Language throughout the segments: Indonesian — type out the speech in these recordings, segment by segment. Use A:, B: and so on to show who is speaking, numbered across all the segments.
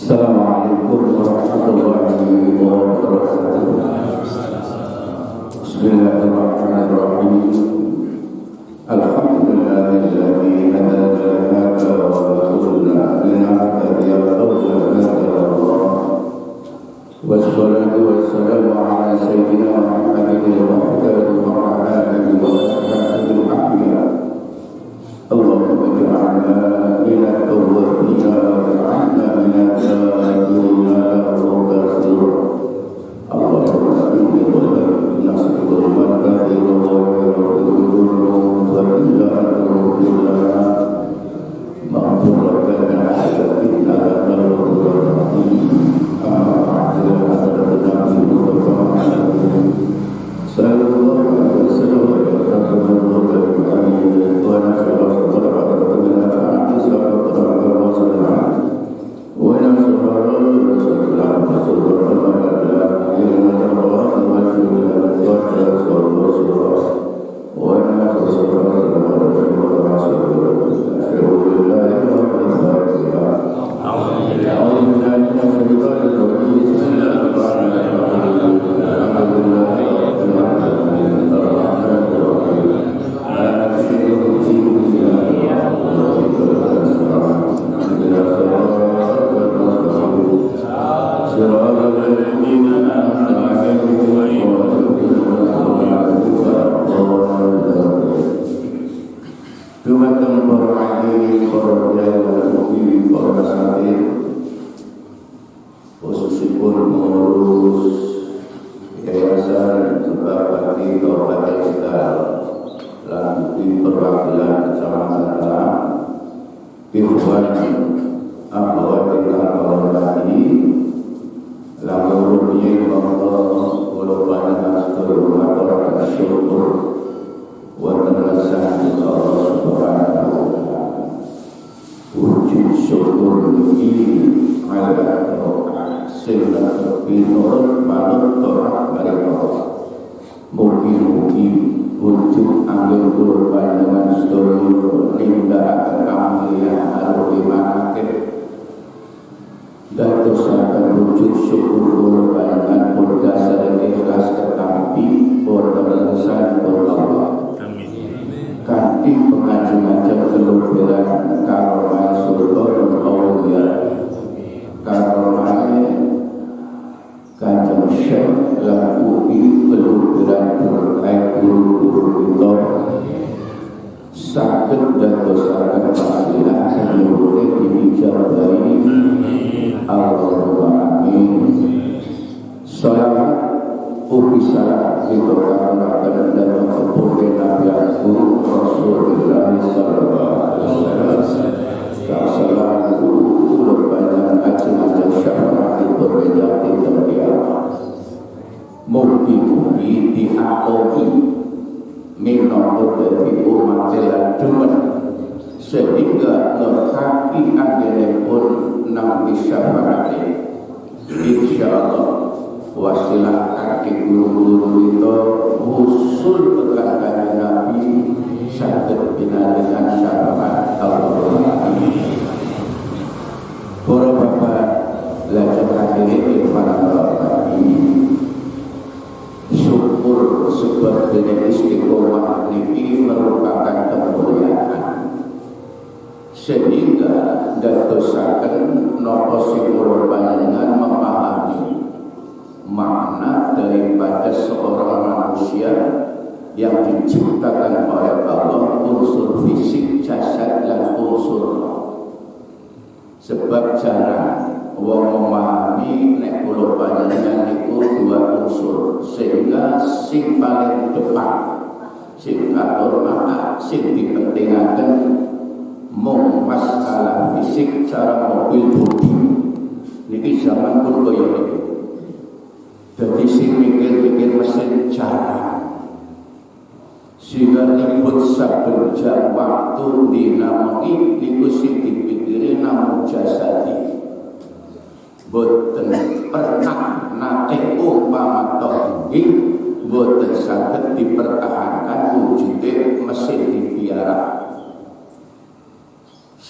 A: Assalamualaikum warahmatullahi wabarakatuh. Bismillahirrahmanirrahim. Alhamdulillahilladzi hadana wa kunna linahtadiya lawla an Allah. Wassalatu wassalamu ala sayyidina Muhammadin wa ala alihi wa sahbihi ajma'in. Allahumma ij'alna minat tawwabina waj'alna minat tawwabina wal-mughfirina. Allahumma inni nas'aluka min khairin wa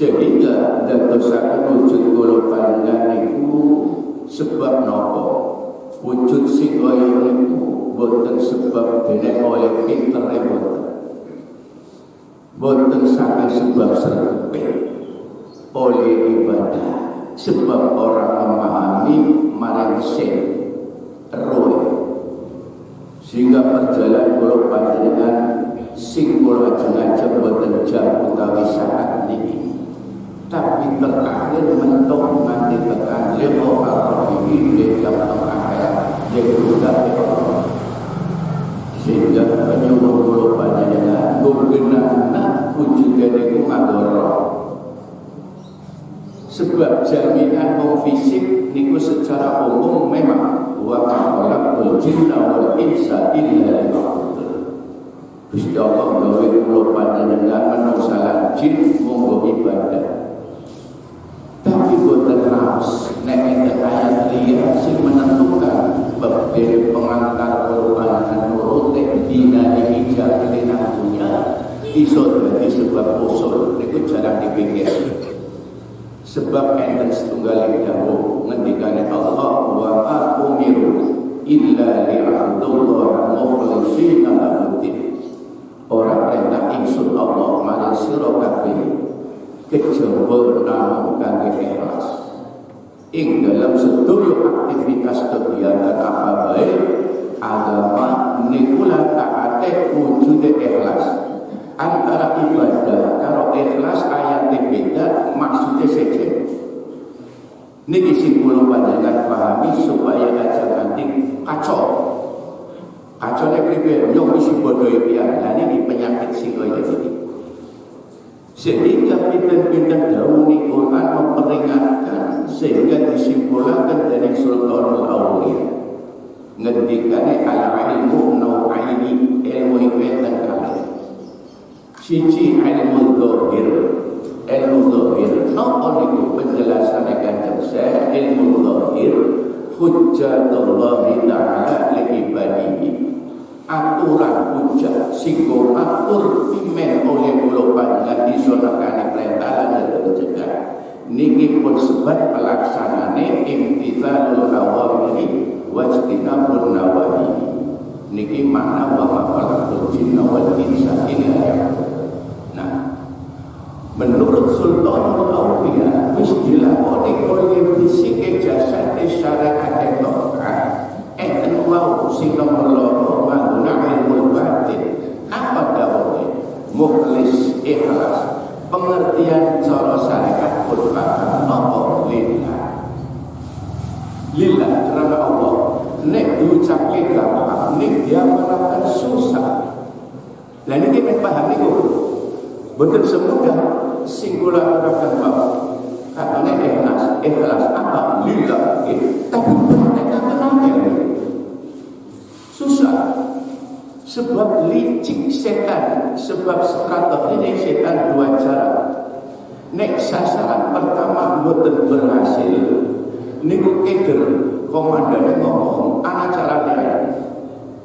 A: Sehingga dadosaken wujud kula panjenengan niku sebab napa? Wujud sing kaya niku boten sebab dene oleh pintere boten saking sebab serpe oleh ibadah, sebab orang memahami marang sen roh, sehingga perjalanan kula panjenengan sing kula ajeng-ajeng boten jam utawi saat niki, tapi terakhir mentok nanti tekan lemo atau ini jam terakhir jadi sudah sehingga penyuruh kula panjenengan guna wujudnya niku ngadoro. Sebab jaminan fisik niku secara umum memang wa khalaqul jinna wal insa illa liya'budun. Gusti Allah gawe kula panjenengan manungsa lan jin monggo ibadah. Tapi boten raos nek enten ayat liya sing menentukan bab dari pengantar kula panjenengan nurut dina iki jaminan punya iso dadi sebab usul niku jarang dipikir. Sebab enten setunggal dawuh ngendikane Allah wa umiru illa li'abdullah mukhlishina lahu-din. Ora perintah ingsun Allah marang sira kabeh kejaba namung kangge ikhlas. Ing dalam sedaya aktivitas kegiatan apa bae agama niku taate wujude ikhlas. Antara ibadah karo ikhlas ayat beda, maksudnya saja. Niki sing kula panjenengan pahami supaya aja nanti kacau. Kacone pripun? Yo isi bodoh pian. Lah niki penyakit sing kaya iki. Sehingga pinten-pinten dawuh Quran memperingatkan sehingga disimpulkan dari Sultanul Auliya. Ngendikane al-ilmu nau'aini, ilmu iki ten kalih. Siji ilmu zahir, napa niku penjelasan Kanjeng Syekh ilmu zahir hujjatullah ta'ala li ibadihi. Aturan hujjah sing atur pimen oleh kula panjenengan disunahkan perintah lan mencegah. Niki pun sebab pelaksanane imtithalul awamiri wa ijtinabun nawahi. Niki makna wa khalaqul jinna wal insa illa liya'budun. Menurut Sultanul Auliya wis dilakoni oleh fisik jasad syariat Tuhan. Enten wau sing nomor loro mangguna ilmu batin. Apa dawuhe? Mukhlis ikhlas. Pengertian cara syariat Quran apa lillah. Lillah karena Allah. Nek diucapke gampang, nek dia melakukan susah. Lah niki men paham niku. Betul semudah singular akan bab katanya ikhlas apa lillah tapi mereka kenal susah sebab licik setan, sebab strategi setan dua cara. Nek sasaran pertama boten berhasil niku keger komandannya ngomong ana carane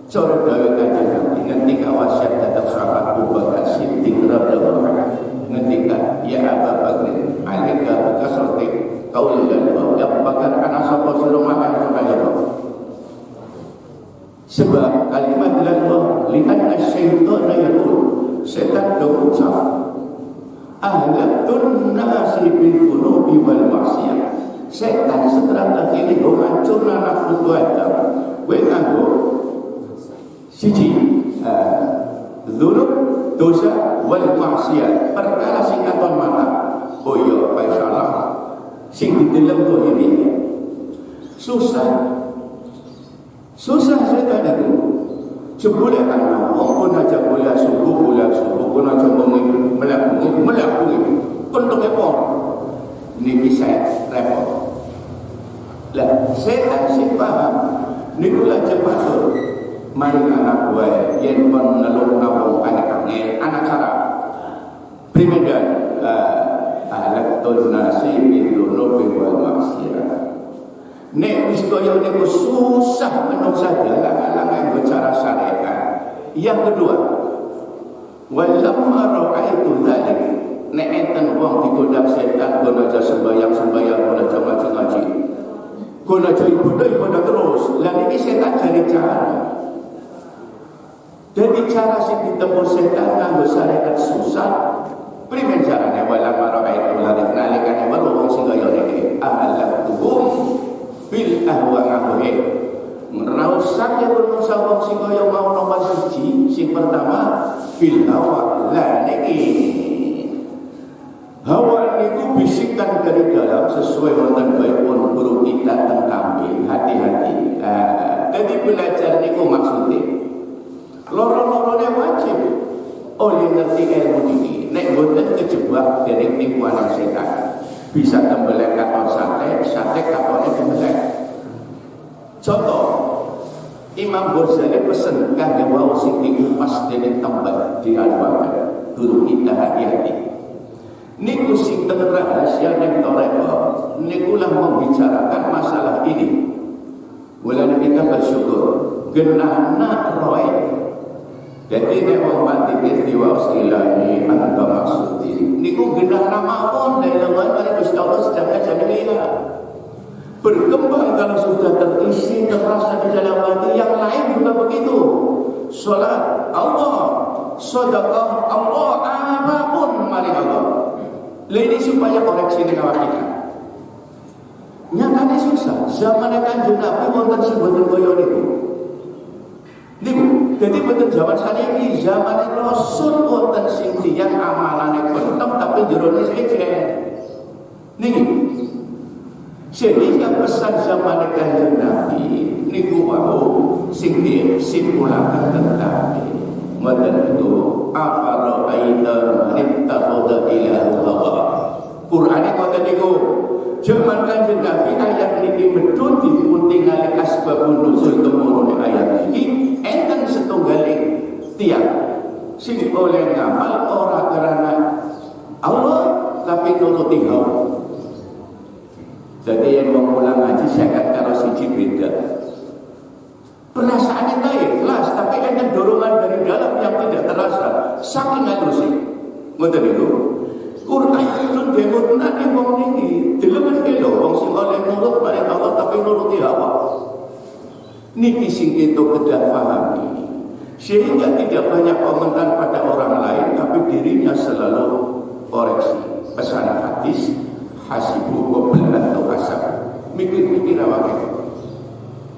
A: cara gawe kanjeng ngendika wasiat datang sahabat Abu Bakar Siddiq radhiyallahu anhu ngendika ya Abu Bakar alika kasrati qaul dan ya Abu Bakar ana sapa sira makan kaya sebab kalimat Allah li'anna syaitana yaqul setan berucap ahlatun nasi bil dhunubi wal maksiyah. Setan strategi ini menghancurkan anak Adam kowe nganggo siji dzunub dosa wal maksiat perkara sing katon mata. Oh iya bae salah sing didelem to ini susah setan itu jebule ana wong aja boleh subuh pun aja melakukan kontok epor niki saya repot lah setan sing paham niku lajeng matur mari anak gue yen pun nelung nawung anak cara primedan alat nasi bidunubi wal maksiyah. Nek wis kaya niku susah menungsa dalang-dalang cara syariat. Yang kedua, walamma ra'aitu dzalik nek enten wong digoda setan gono aja sembayang gono aja ngaji gono aja ibadah terus. Lah niki setan jadi cara. Jadi cara sing ditempuh setan nganggo syariat susah. Primen carane wala mara'aitu nalikane weruh wong sing kaya niki ahalatuhum bil ahwa ngrausak ya wong sing kaya mau nomor siji. Sing pertama bil hawa. Lah niki hawa niku bisikan dari dalam sesuai wonten baipun guru kita tentang hati-hati. Jadi belajar niku maksudnya loro-lorone wajib oleh ngerti ilmu ini. Nek boten kejebak dari tipuan setan. Bisa tembelek katon sate katone tembelek. Contoh, Imam Ghazali pesen kangge wau sing dikupas dening tembak diaduaken. Guru kita hati-hati. Niku sing teng rahasia ning toreko, niku lah membicarakan masalah ini. Mulane kita bersyukur genahna roe. Jadi nek wong mati diwaos ilahi anta maksudi. Niku genahna mawon dalam mari Gusti Allah sedang jamilah. Berkembang kalau sudah terisi terasa di dalam hati. Yang lain juga begitu. Salat Allah, sedekah Allah, apapun mari Allah. Ini supaya koreksi dengan awak kita. Nyatane susah. Zaman Kanjeng Nabi wonten sing boten kaya niku. Niku, jadi boten zaman saniki, zaman Rasul wonten sing tiyang amalane penting tapi jerone sejen. Niki. Sehingga pesan zaman Kanjeng Nabi niku wau sing disimpulaken tentang Matan itu afara aida nittakhadha ilahu hawa. Qur'ane kota niku jaman Kanjeng Nabi ayat niki medhun dipun tingali asbabun nuzul temurune ayat iki enten setunggaling tiyang sing oleh ngamal ora karena Allah tapi nuruti hawa. Jadi yang mau pulang ngaji saya karo siji beda. Perasaannya ikhlas, tapi ada dorongan dari dalam yang tidak terasa. Saking halusnya, ngoten itu. Quran itu demot nanti wong niki, deleng kelo wong sing oleh nurut marang Allah tapi nuruti hawa. Niki sing itu kedah pahami. Sehingga tidak banyak komentar pada orang lain, tapi dirinya selalu koreksi. Pesan hadis, hasibu qabla an tuhasab. Mikir-mikir awake.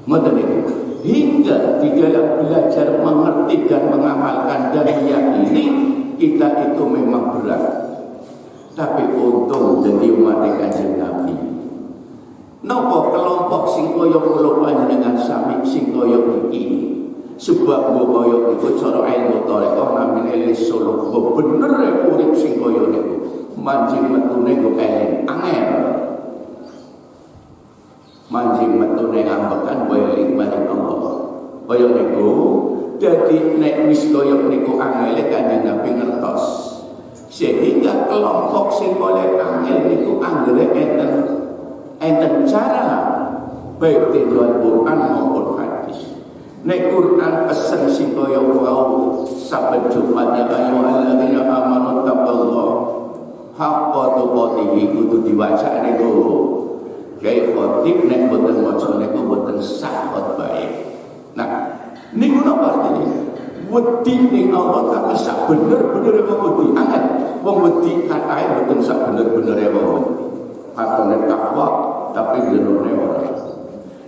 A: Ngoten itu. Hingga di dalam belajar mengerti dan mengamalkan dan meyakini kita itu memang berat. Tapi untung jadi umat Kanjeng Nabi. Napa kelompok sing kaya kula panjenengan sami sing kaya iki. Sebab mbok kaya iku cara ilmu tarekah namine lisul. Bener urip sing kaya niku. Manjing metune kok angel. Manjing metune ambekan wae maring Allah. Kaya niku dadi nek wis kaya niku angele Kanjeng Nabi ngertos. Sehingga kelompok sing oleh angel niku anggere enten cara baik tujuan Quran maupun hadis. Nek Quran pesen sing kaya wau saben Jumat ya ayyuhalladzina amanu taqullaha haqqa tuqatih kudu diwaca niku. Kiai khotib nek boten maca niku boten sah khotbahe. Nah, niku napa artine? Wedi ning Allah tapi sak bener-bener wong wedi. Angel wong wedi katae boten sak bener-bener wong. Katone takwa tapi jenenge ora.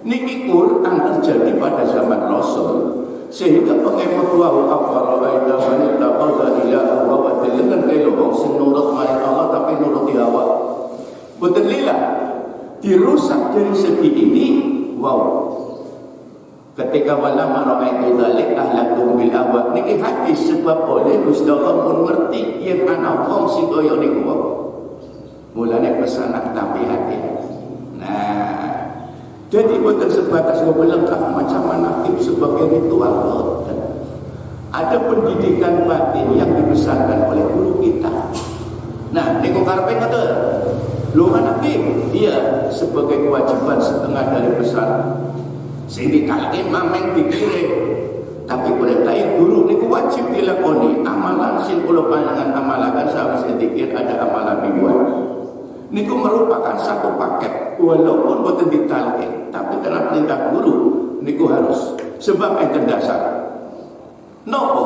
A: Niki Quran terjadi pada zaman Rasul. Sehingga pengemot wa afara aida wanita qadha ila wa dengan kelo wong sing nurut marang Allah tapi nuruti hawa. Boten lila dirusak dari segi ini. Wow, ketika wala mara'aitu dzalik ahlakum bil awaq niki hadis sebab oleh Gusti Allah pun ngerti yen ana wong sing kaya niku wong mulane pesanan tapi hati-hati. Nah, jadi boten sebatas melengkap macam manaqib sebagai ritual boten. Ada pendidikan batin yang dipesankan oleh guru kita. Nah, niku karepe ngoten. Lho manaqib iya sebagai kewajiban setengah dari pesan. Sehingga kalau imam yang dikirim Tapi perintah guru niku wajib dilakoni. Amalan sing kula panjenengan amalaken sawise dikir ada amalan mingguan. Niku merupakan satu paket walaupun boten ditalkin, tapi karena perintah guru niku harus. Sebab enten dasar. Nopo?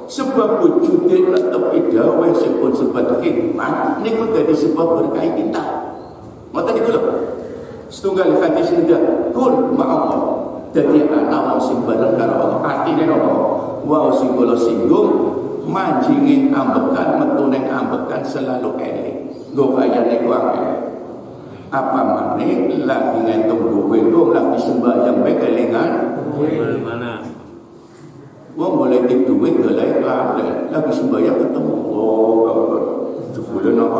A: Sebab wujudnya netepi dawuh sing pun sebab khidmat niku dadi sebab berkah kita. Ngoten niku lho. Setunggal hadis ndak kun ma'allah. Dadi ana wong sing bareng karo Allah. Artine nopo? Wa sing kula singgung manjingin ambekan metune ambekan selalu eling. Nggo kaya niku akeh. Apa maneh lagi ngentung duwe kok lagi sembahyang bae kelingan mana? Wong boleh di duit golek lalen, lagi sembahyang ketemu. Oh, jebule nang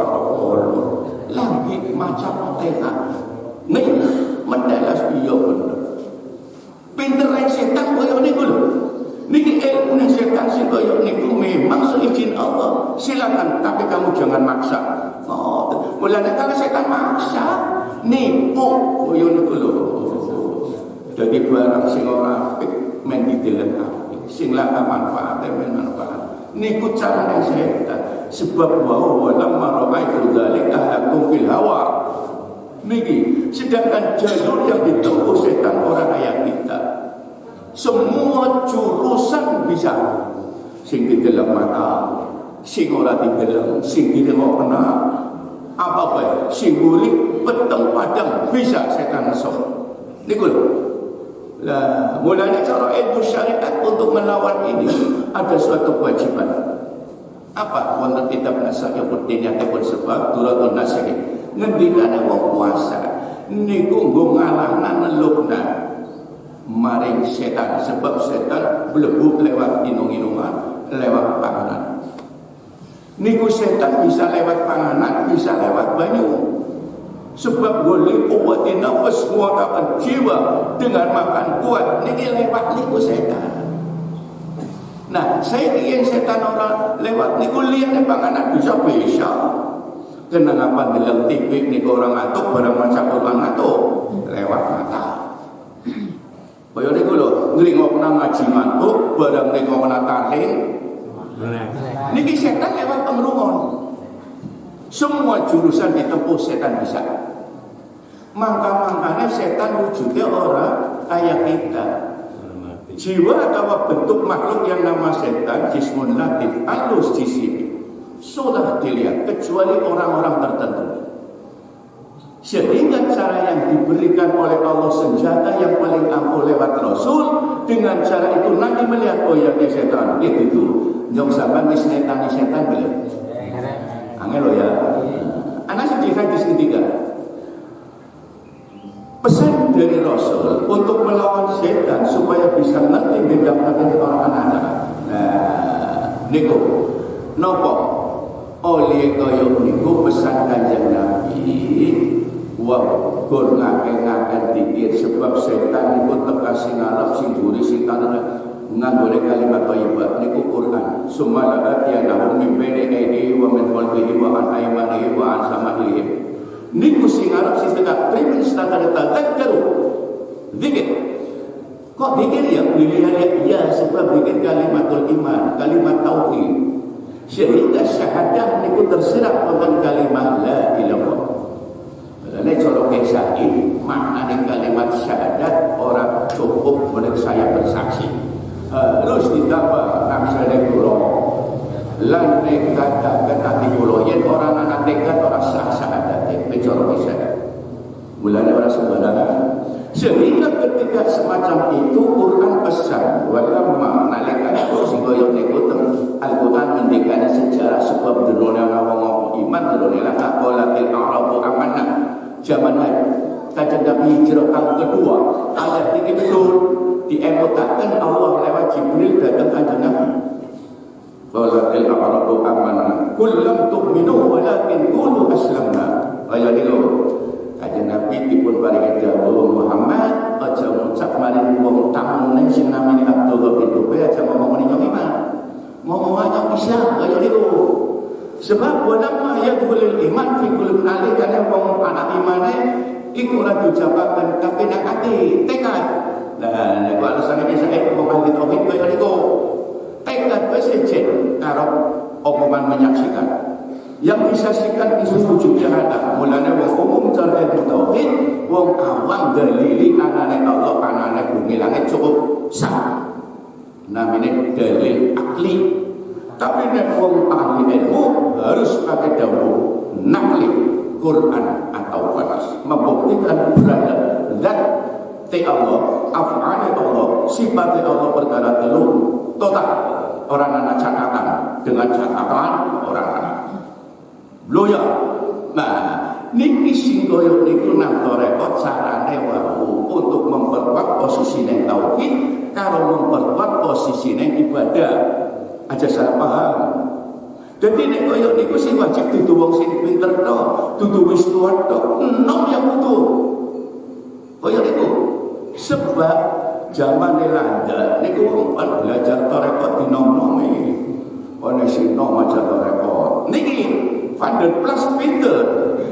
A: lagi macam apa? Nih, mendalas iya bener. Pinter setan koyo niku lho. Niki ilmu setan sing koyo niku memang seizin Allah. Silakan, tapi kamu jangan maksa. Oh, mulane kalau setan maksa nipu koyo niku lho. Dadi barang sing ora apik men dideleng apik. Sing laka manfaat men manfaat. Niku carane setan. Sebab wa lamma ra'aitu dzalika lakum fil hawa. Niki sedangkan jalur yang ditempuh setan orang kayak kita. Semua jurusan bisa. Sing di dalam mata, sing ora di dalam, sing di dalam kena apa bae, sing gulik peteng padang bisa setan sok. Niku lho. Lah, mulanya cara ilmu syariat untuk melawan ini ada suatu kewajiban. Apa? Wonten kitab Nasa'ihuddin ataupun sebab Duratul Nasihin. Ngendikane wong puasa niku nggo ngalahna nelukna maring setan, sebab setan mlebu lewat inung-inungan, lewat panganan. Niku setan bisa lewat panganan, bisa lewat banyu. Sebab boleh kuatin nafas, kuatkan jiwa dengan makan kuat. Niki lewat niku setan. Nah, saya ingin setan orang lewat niku liane panganan bisa. Kenapa dalam TV niku orang atuk barang macam orang atuk lewat mata. Kaya niku lho, nglingokna ngaji mantuk barang nglingokna taling. Niki setan lewat pengrungon. Semua jurusan ditempuh setan bisa. Mangka-mangkane setan wujudnya orang kayak kita. Jiwa atau bentuk makhluk yang nama setan jismun latif alus di sini sudah dilihat kecuali orang-orang tertentu. Sehingga cara yang diberikan oleh Allah senjata yang paling ampuh lewat Rasul, dengan cara itu nanti melihat oh ya setan itu nyong sampean wis netani setan belum? Angel lo ya. Anak sedih hadis ketiga. Pesan dari Rasul untuk melawan setan supaya bisa ngerti bedakan orang anak. Nah, niku nopo oleh kaya niku pesan Kanjeng Nabi wa gur ngake-ngake dikir sebab setan niku teka sing arep sing dhuwur sing kanan nganggone kalimat thayyibah niku Quran sumala ya nahum min baini aidi wa min khalfihi wa an aymanihi wa an samaihi niku sing arep sing tegak primen setara tadzakkaru zikir. Kok zikir ya pilihan ya sebab zikir kalimatul iman, kalimat tauhid. Sehingga syahadah niku terserap dengan kalimat la ilaha illallah. Karena cara kisah ini maknanya kalimat syahadat orang cukup menurut saya bersaksi. Harus ditambah nafsane kula. Lan kata hati kula yen orang anak nekat orang sah syahadat cara kisah. Mulane orang sembarangan. Sehingga ketika semacam itu Quran pesan walamma nalika sing koyo niku Al-Quran ngendikane sejarah sebab dunia wong iman dunia aqalatil a'rabu amanah zaman Kanjeng Nabi hijrah tahun kedua ayat ini betul diemotakan Allah lewat Jibril datang Kanjeng Nabi qalatil a'rabu amanah qul lam tu'minu walakin qulu aslamna ayat ini Kanjeng Nabi dipun paringi dawuh Muhammad aja ngucap maring wong tamu ning sing namine Abdullah bin Ubay aja ngomong nyong iman. Ngomong aja Islam kaya niku. Sebab walamma yadkhulul iman fi qulub alika wong anak imane iku ora diucapaken tapi nek ati tekad Nah, nek alasane iki saya wong ahli tauhid kaya niku. Tekad wis sejen karo omongan menyaksikan. Yang disaksikan itu wujudnya ada. Mulanya wong umum cara ilmu tauhid, wong awam dalili anane Allah, anane bumi langit cukup sah. Namanya dalil akli. Tapi nek wong ahli ilmu harus pakai dawuh nakli, Quran atau hadis, membuktikan berada zat Allah, af'al Allah, sifat Allah perkara telu total. Orang anak catatan dengan catatan orang anak. Loya, nah, niki sing koyo niku nang rekod carane wau untuk memperkuat posisi neng tauhid, karo memperkuat posisi neng ibadah. Aja salah paham. Jadi nek koyo niku sing wajib dudu wong sing pinter tok, dudu wis tuwa tok, enom yang butuh. Koyo niku sebab zaman Belanda niku wong belajar rekod dinom-nom iki. Ono sing nom maca rekod. Niki Van der Plas pinter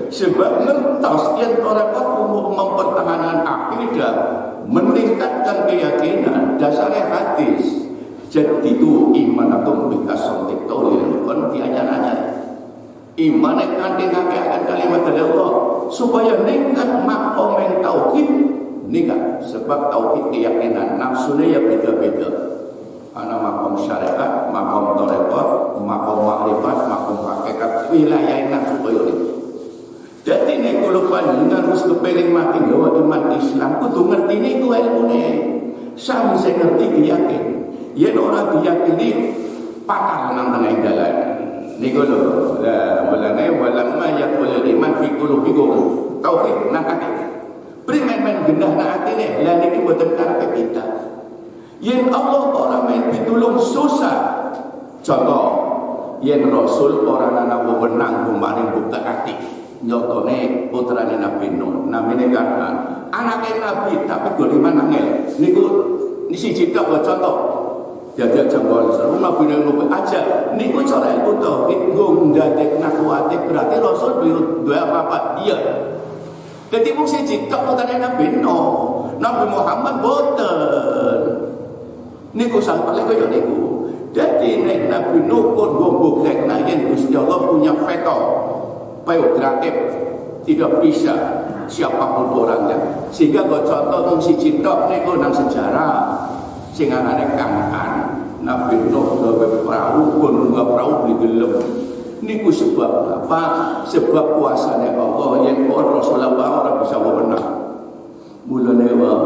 A: sebab ngertos yen rekod untuk mempertahankan akidah, meningkatkan keyakinan, dasarnya hadis. Jadi itu iman atau bikasom ditolil kon diajar-ajar. Iman kanthi akan kalimat dari Allah supaya meningkat makom tauhid nikah sebab tauhid keyakinan nafsunya ya beda-beda. Ana makom syariat, makom tarekat, makom makrifat, makom hakikat, wilayah nafsu koyo iki. Dadi nek kula panjenengan wis kepengin mati gawa iman Islam kudu ngerti niku ilmune. Sami sing ngerti yakin. Yen ora diyakini pakal nang tengah dalan. Niku lho, lah mulane walamma yaqul iman fi qulubikum tauhid nang ati. Primen-men gendah nang atine, lah niki boten karepe kita. Yen Allah ora main pitulung susah. Contoh, yen Rasul ora ana wewenang maring buka ati. Nyotone putrane Nabi Nuh, namine Kan'an. Anake Nabi tapi goliman angel. Niku siji tok contoh. Jadi jambol rumah Nabi Nuh aja. Niku cara ilmu tauhid nggo ndadekna kuwate berarti Rasul duwe apa-apa. Iya. Dadi mung siji tok putrane Nabi Nuh. Nabi Muhammad boten. Niku sampai kaya niku. Jadi nek Nabi Nuh pun membuktikan yen Gusti Allah punya veto prerogatif, tidak bisa siapapun orangnya. Sehingga kok contoh siji tok niku nang sejarah sing arane Kan'an. Nabi Nuh gawe perahu, pun perahu digelem. Niku sebab apa? Sebab kuasane Allah yen Rasulullah ora bisa wewenang. Mulane wau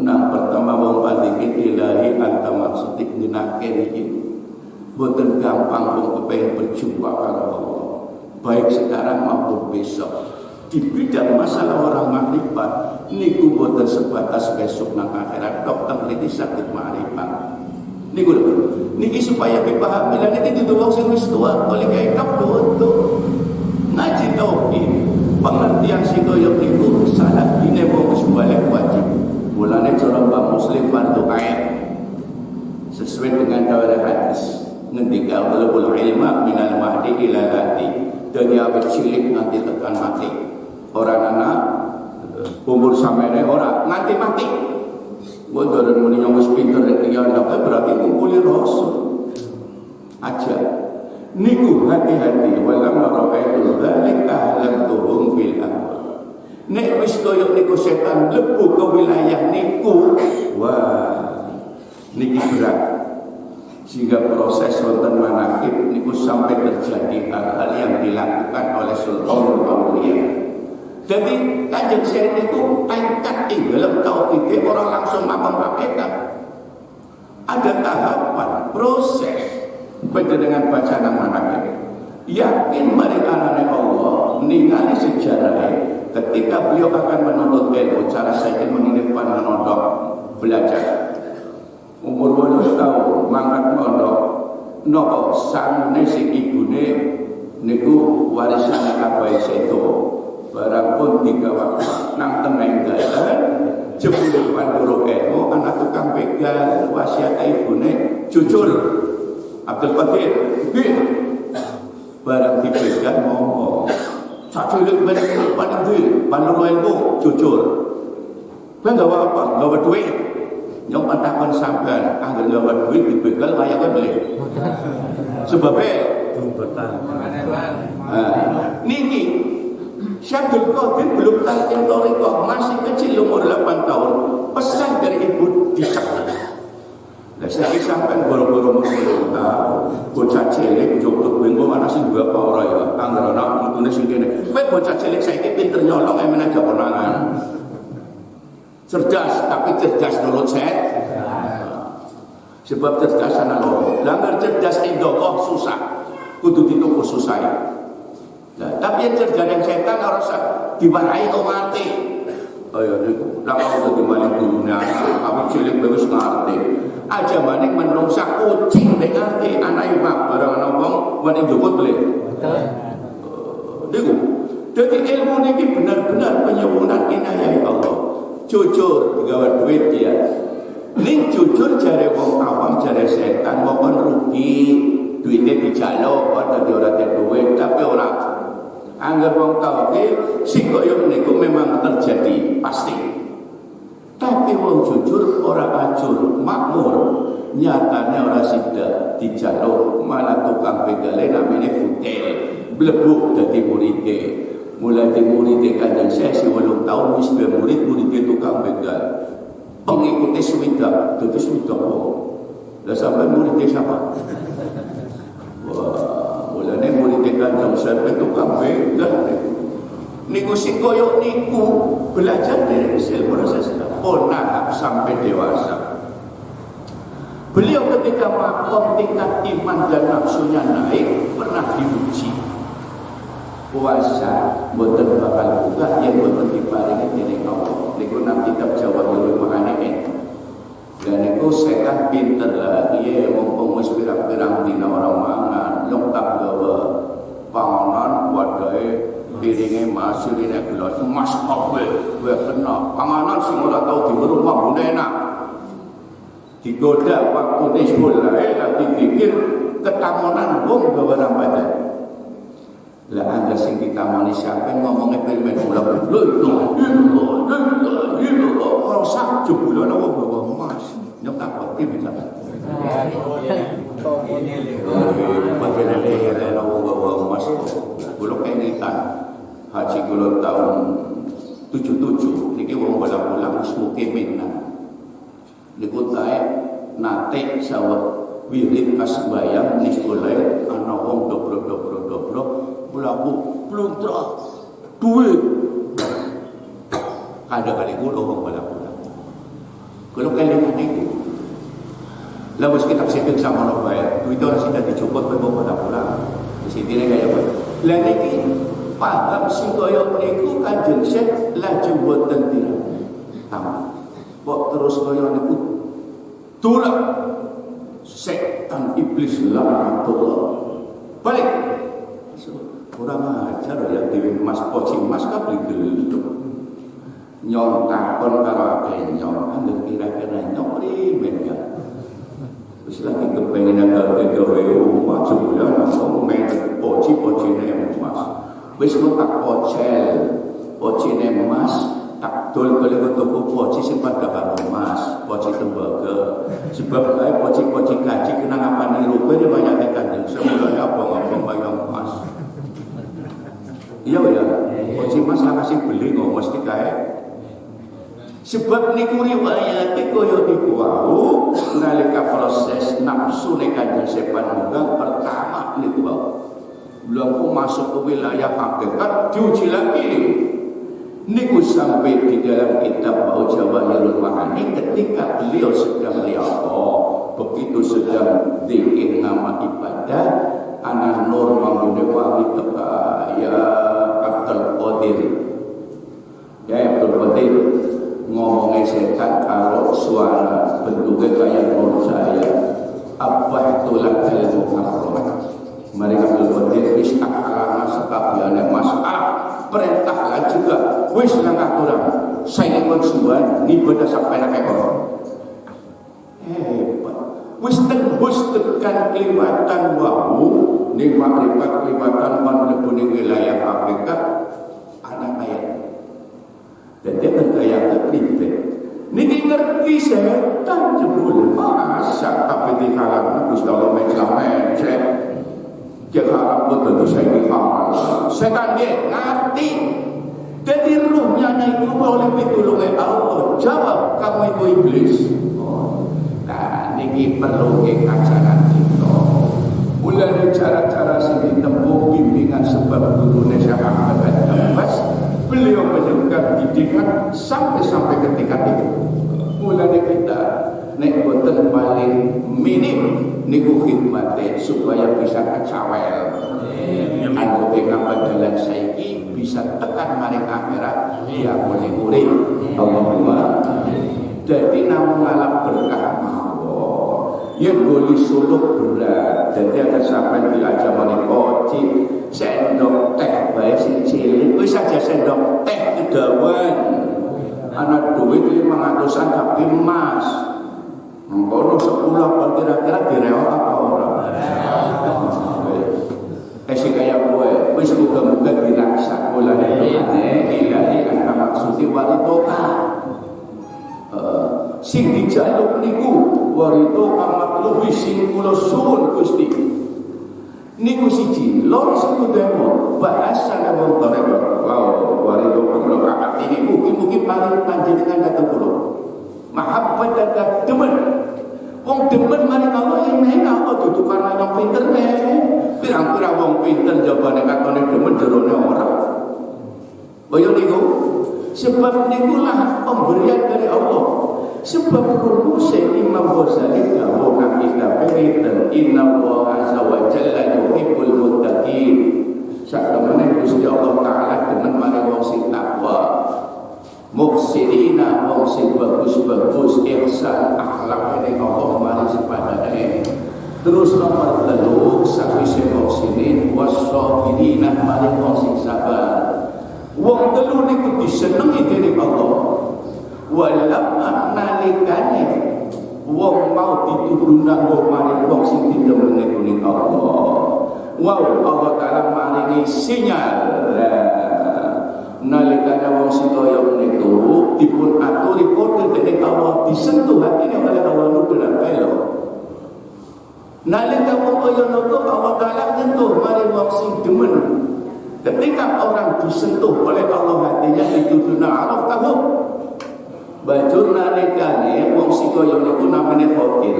A: nang pertama wong pati ilahi anta maksudik dinaken iki boten gampang wong kepengin berjumpa karo Allah baik sekarang maupun besok di bidang masalah orang makrifat niku boten sebatas besok nang akhirat tok ngriti sakit makrifat niku niki supaya dipahami lan iki dudu wong sing wis tuwa oleh kaya untuk ngaji tauhid pengertian sing koyo niku salah dine wong wis balik wajib. Mulane cara Mbah Muslim fardu ain sesuai dengan dakwah hadis ngendika ulul ilma minal mahdi ila lahdi dari awet cilik nanti tekan mati orang anak umur samene ora nganti mati bodoh muni yang wis pinter iki berarti kumpuli rasul aja niku hati-hati walam maraitu dzalika ahlam tuhum bil amr. Nek wis koyo niku setan lebu ke wilayah niku, wah niki berat. Sehingga proses wonten manakib niku sampai terjadi hal-hal yang dilakukan oleh sultanul auliya. Jadi kanjeng Syekh niku pangkat ing dalam tauhid orang langsung makam hakikat. Ada tahapan proses dengan bacaan manakib. Yakin mari anane Allah ningali sejarah ketika beliau akan menuntut ilmu cara saya menginipkan menondok belajar umur 8 tahun mangkat mondok nopo sangune sing ibune niku warisane abahe sedo barang pun digawa nang tengah dalan jebule pandoro ilmu anak tukang begal wasiat ibune jujur Abdul Qadir barang dibegal ngomong satu paling duit, pandang ilmu, jujur. Kan gak apa-apa, gak duit. Nyong takon sampean angger gawe duit dibegal kaya beli. Sebabnya niki Syabdul Qadir belum talqin thariqah, masih kecil umur 8 tahun. Pesan dari ibu dicek. Lah saiki sampean boro-boro mesti tahu. Bocah cilik jodoh bengko ana sing dua apa ora ya. Angger ana putune sing kene. Kowe bocah cilik saiki pinter nyolong emene aja konangan. Cerdas, tapi cerdas nurut set. Sebab cerdas ana loro. Lah cerdas indokah susah. Kudu dituku susah. Nah, tapi yang cerdas dan setan harus diwarai kok mati. Ayo niku lak mau dadi maling dunia, awak cilik wis ngerti. Aja maning menungsa kucing nek ngerti anake barang ana wong wani njuput beli. Niku. Dadi ilmu niki benar-benar penyempurnaan inayah Allah. Jujur digawe duit ya. Ning jujur jare wong awam jare setan kok rugi, duitnya dijaluk kok dadi ora duit tapi ora. Angger wong tauhid sing koyo niku memang terjadi pasti. Tapi wong jujur ora ajur, makmur. Nyatane ora sida dijaluk, malah tukang begale namine futel, blebuk dadi muride. Mulai di muride Kanjeng Syekh 8 tahun wis murid-muride tukang begal. Pengikuti swidak, dadi swidak kok. Lah sampai muridnya siapa? Wah, mulane murid Kanjeng Syekh tukang begal niku sing koyo niku belajar dari proses ponah sampai dewasa. Beliau ketika makom tingkat iman dan nafsunya naik pernah diuji. Puasa boten bakal buka yang boten diparingi dening Allah. Niku nang kitab Jawahirul Ma'ani. Dan niku setan pinter lah, iya mumpung wis pirang-pirang dina orang mangan, nyong tak gawa panganan wadahe piringe mas sirine gelas mas kabeh kowe kena panganan sing ora tau diweruh wong enak. Digoda waktu nisbul lae tapi pikir ketamonan wong gawa rampadan. Lah anda sing ditamoni sampean ngomongnya permen ulah rosak jebule ana wong bawa emas nyok tak pati bisa bagian wong bawa emas kula kengitan haji kula tahun 77 niki wong bola-bola wis mukimin niku tae nate sawet wirid pas bayang nisbulae ana wong dobro-dobro mlaku pluntra duit kadang-kadang kula wong bola-bola kula kalimat niku lawas kita sedek sama ono bae duit ora sida dicopot kowe bola-bola disitine kaya kowe lha niki paham sing kaya niku Kanjeng Syekh lajeng boten tamat kok terus kaya niku tulak setan iblis laknatullah balik kurang ajar ya dewe mas poci mas kabeh gelem nyong takon karo akeh nyong angger kira-kira nyong rimen ya wis lagi kepengin gawe omah sebulan aku men poci-pocine mas wis kok tak pocine mas tak dol kali toko poci sing padha karo mas poci tembaga sebab kae poci-poci kaji kenang apane rupa banyak Kanjeng semula abang-abang bayang mas. Iya ya, poci mas lah kasih beli kok mesti kae. Sebab niku riwayat kaya niku wau nalika proses nafsu nek Kanjeng Sepan munggah pertama niku wau. Belum masuk ke wilayah hakikat diuji lagi. Niku sampai di dalam kitab Jawahirul Ma'ani ketika beliau sedang liaqah, begitu sedang zikir nama ibadah, ana nur manggone wangi teka ya Abdul Qadir. Ya Abdul Qadir ngomongnya setan kalau suara bentuknya kayak nur saya. Apa itu lakal muharram? Mereka Abdul Qadir wis akalana sekabiane masalah perintahkan juga wis nang aturan saya konsumen ibadah sampai nang ekor hebat wis tembus tekan keliwatan wau ning makrifat keliwatan mlebu ning wilayah hakikat ana ayat dan dia terkaya kepribe niki ngerti setan jebul masa tapi di kalangan Gusti Allah mencela-mencela dia harap betul saya difaham setan dia ngerti jadi ruhnya itu oleh pitulungan Allah jawab kamu itu iblis. Nah ini perlu kekacaran kita mulai cara-cara sing ditempuh bimbingan sebab gurunya Syekh Ahmad Al-Abbas beliau menyebar didikan sampai ketika itu mulai kita nek boten paling minim niku khidmate supaya bisa kecawel anggo ngapa dalan saiki bisa tekan maring akhirat ya boleh urip Allahumma jadi namun ngalap berkah mawon yen goli suluk berat jadi ada sampai diajak maring koci sendok teh bae sing cilik wis aja sendok teh kedawan ana duit 500-an tapi emas ngono 10 kira-kira direwok apa ora sing kaya kowe wis muga-muga diraksa kula ilahi ana maksudi waritoka sing dijaluk niku waritoka maklubi sing kula suwun Gusti niku siji loro sekudemo bahasa wong toreko waritoka kula akati niku mugi-mugi paring panjenengan dateng kula mahabbataka demen wong demen maring Allah yang enak kok dudu karena yang pinter pirang-pirang wong pinter jabane katone demen jerone ora kaya niku sebab nikulah pemberian dari Allah sebab rumus Imam Ghazali dawuh nang kitab dan inna Allah azza wa jalla yuhibbul muttaqin sakmene Gusti Allah taala demen maring wong sing takwa muhsinina wong sing bagus-bagus ihsan akhlak ning Allah mari sepadane terus nomor 3 sakwise muhsinin wasabirina mari wong sing sabar wong telu niku disenengi dening Allah walam nalikane wong mau diturun nanggo mari wong sing didemen dening Allah wow Allah taala maringi sinyal nalikane wong sing kaya niku dipun aturi kode dening Allah disentuh hatine oleh Allah nudulan kaya nalika wong kaya niku Allah taala nyentuh mari wong sing demen ketika orang disentuh oleh Allah hatinya itu duna araf tahu bajur nalikane wong sing kaya niku namanya khotir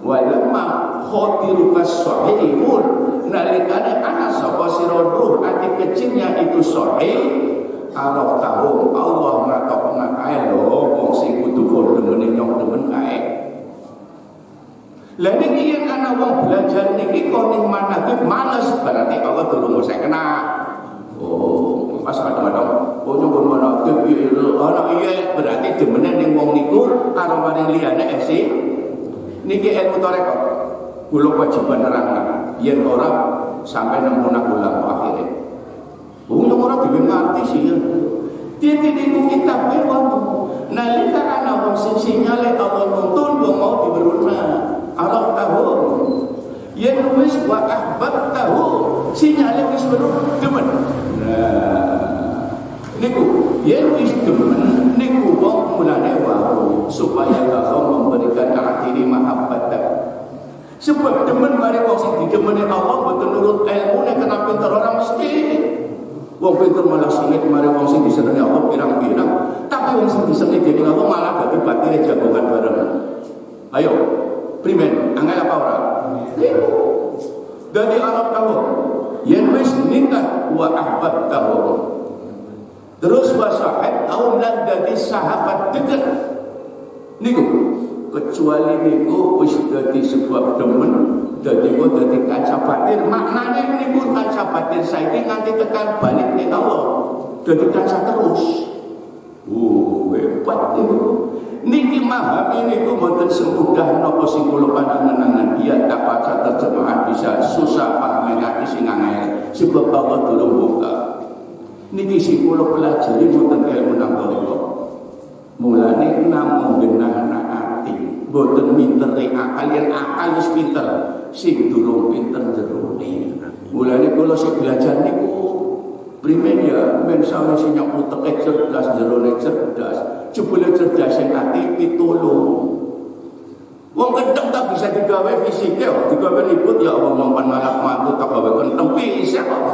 A: walamma khotiru kasahihun nalikane ana sapa sira ruh ati kecilnya itu sahih araf tahu Allah ngatokna kae lho wong sing kudu demen nyong demen kae lha niki yen ana wong belajar niki kok ning manhaj males berarti Allah durung saya kena oh pas kadang-kadang nyong manhaj piye ana iya berarti demene ning wong niku karo maring liyane esi niki ilmu tarekat kula kewajiban nerangna yen ora sampai nemu nak ulang akhirnya wong ora dhewe ngerti sih titik-titik kitab wong nalika ana wong sing sinyale Allah nuntun wong mau diberuna Allah tahu yen wis wa ahbab tahu sinyale wis demen nah niku yen wis demen niku wong mulane wae supaya Allah memberikan akhiri mahabbat sebab demen mari wong sing didemeni Allah betul nurut ilmune kena pinter orang mesti wong pinter malah sengit mari wong sing disenengi Allah pirang-pirang tapi wong sing disenengi dening Allah malah dadi batine jagongan bareng ayo primen angel apa ora dari Arab tahu yen wis nikah wa ahbab tahu terus wasahab tahu lan dadi sahabat dekat niku kecuali niku wis dadi sebab demen dadi kok dadi kaca batin maknane niku kaca batin saiki nganti tekan balik ning Allah dadi kaca terus hebat niku niki memahami niku mboten semudah napa sing kula panjenengan dia tak baca terjemahan bisa susah paham ati sing angel sebab Allah durung buka niki sing kula pelajari mboten ilmu nang kula mulane namung genahna boten minteri akal yen akal wis pinter sing durung pinter jerone mulane kula sing belajar niku Primen ya, men sama sinyal utek cerdas, jerone cerdas, jebule cerdas yang ati pitulung. Wong kenteng tak bisa digawe fisike, digawe ribut ya Allah ngomong malah mantu tak gawe kenteng bisa kok.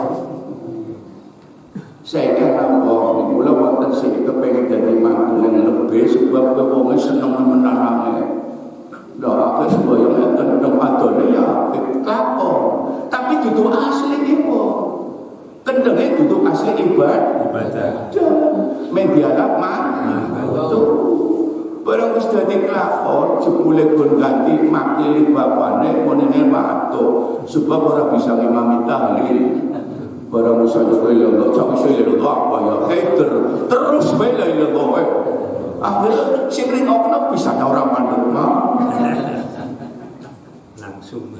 A: Saya kira wong kula wonten sing kepengin dadi mantu yang lebih sebab wong seneng menaname. Lha akeh semboyong kenteng adone ya lakon, tapi dudu asli iku. Kendenge duduk asli ibadah. Media lama. Barang wis dadi kelakon, jebule gon ganti makili bapane monene mato, sebab ora bisa ngimami tahlil. Barang wis aja ya Allah, cak wis ya apa ya hater. Terus bae la ilaha. Akhire sing ringokno bisa ora mandeg mah.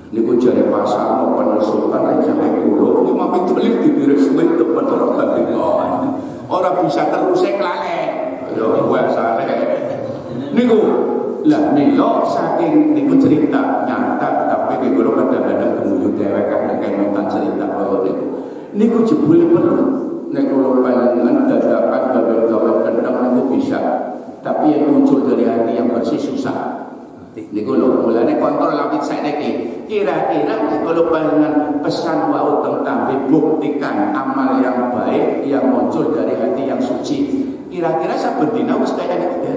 A: Niku jare pasar maupun sultan aja kulo ini mami tulis di resmi depan orang ganti orang bisa terus kelale yo biasa niku lah nilo saking niku cerita nyata tapi kulo kadang-kadang kemudian dhewek kan nonton cerita koyo niku jebule perlu nek kulo panjenengan dadakan gawe-gawe kendang niku bisa tapi yang muncul dari hati yang bersih susah. Niku lho, mulane kontrol lawit saiki. Kira-kira kalau panjenengan pesan wau tentang buktikan amal yang baik yang muncul dari hati yang suci. Kira-kira saben dina wis kaya niku.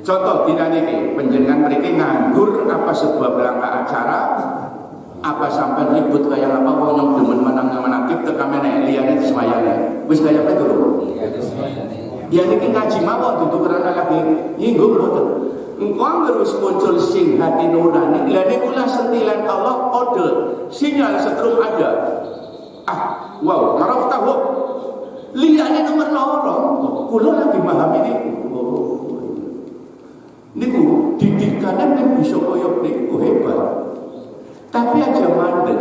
A: Contoh dina niki, panjenengan mriki nganggur apa sebuah rangka acara apa sampai ribut kaya apa wong yang demen menang-menangkip tekan menek liyane semayane. Wis kaya apa dulu? Ya niki ngaji mawon dudu karena lagi nyinggung mboten. Engko anggere wis muncul sing hati nurani, lha niku lah sentilan Allah kode, sinyal setrum ada. Wow, araf tahu. Liyane nomor loro, kula lagi memahami niku. Niku didikane nek bisa koyo niku hebat. Tapi aja mandek.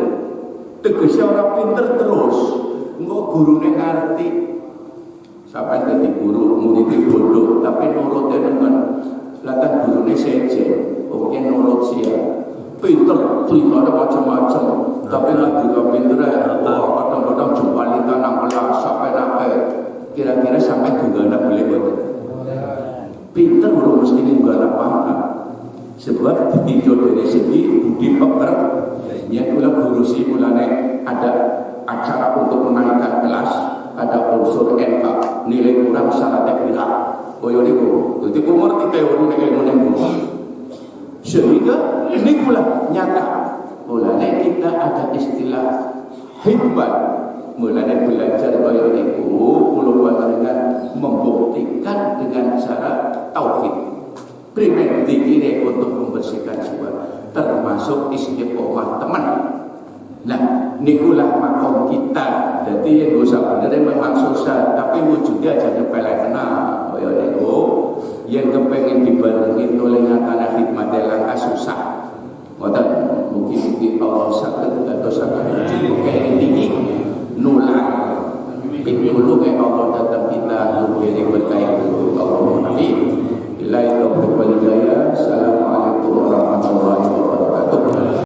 A: Tegese ora pinter terus. Engko gurune ngerti sampai jadi guru murid bodoh tapi nurut dengan latan gurunya sejen oke nurut sih pinter ceritanya macam-macam tapi lagi gak pinter ya kadang-kadang jumpa nang kelas sampai nape kira-kira sampai juga anda boleh buat pinter belum mesti juga apa sebab ditinjau dari segi budi pekerja pula guru sih mulanya ada acara untuk menaikkan kelas ada unsur NK nilai kurang syaratnya pihak koyo niku dadi umur 3 tahun nek ilmu sehingga ini pula nyata mulane kita ada istilah hikmat mulane belajar koyo niku kula panjenengan membuktikan dengan cara tauhid primer dikire untuk membersihkan jiwa termasuk istiqomah teman. Nah, nikulah makom kita. Jadi yang usah beneran memang susah, tapi wujudnya aja nyepelek kena. Ya niku yang kepengen dibarengi oleh nyatane